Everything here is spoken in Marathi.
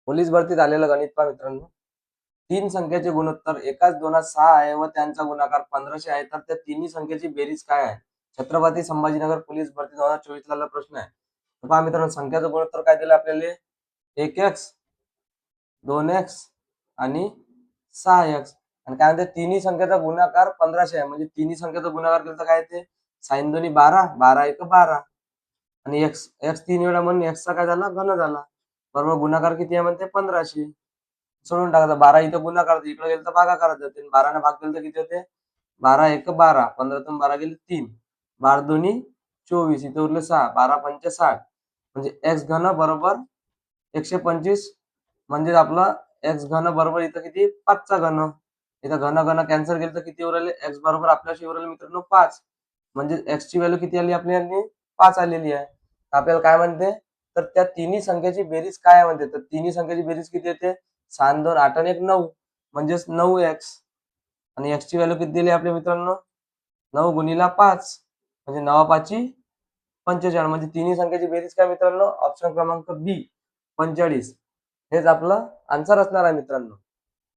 पोलीस भरतीत आलेलं गणित पहा मित्रांनो. तीन संख्येचे गुणोत्तर एकाच दोनात 6 आहे व त्यांचा गुणाकार 1500 आहे, तर त्या तिन्ही संख्येची बेरीज काय आहे? छत्रपती संभाजीनगर पोलीस भरती 2024 ला प्रश्न आहे. तर पहा मित्रांनो, संख्याचं गुणोत्तर काय दिलं आपल्याला? 1x 2x आणि 6x. आणि काय म्हणते, तिन्ही संख्येचा गुणाकार 1500 आहे, म्हणजे तिन्ही संख्येचा गुणाकार केला तर काय येते? साइन दोन्ही 12, 12 एक 12 आणि x x 3 वेळा म्हणून x चा काय झाला? घन झाला. बरोबर, गुणाकार किती आहे म्हणते? 1500. सोडून टाकायचं. 12 इथं गुणाकार, इकडे गेलं तर भागाकारात जाते. 12 ने भाग केलं तर किती होते? 12 एक 12, 15 तून 12 गेले 3, 12 दोन्ही 24, इथे उरले 6, 12 पंचे 60, म्हणजे x घन बरोबर 125. म्हणजे आपलं x घन बरोबर इथं किती? 5 चा घन. इथं घन घन कॅन्सल केलं तर किती उरले? x बरोबर आपल्याशी उरले मित्रांनो 5. म्हणजे x ची व्हॅल्यू किती आली आपल्याला? 5 आलेली आहे. आपल्याला काय म्हणते, तर त्या तिन्ही संख्येची बेरीज काय आहे म्हणते. तर तिन्ही संख्येची बेरीज किती येते? 6 2 8 आणि 1 9, म्हणजेच 9x. आणि x ची व्हॅल्यू किती दिली आपल्या मित्रांनो? 9 गुणिला 5, म्हणजे 9 5 45. म्हणजे तिन्ही संख्येची बेरीज काय मित्रांनो? ऑप्शन क्रमांक बी 45. हेच आपलं आन्सर असणार आहे मित्रांनो.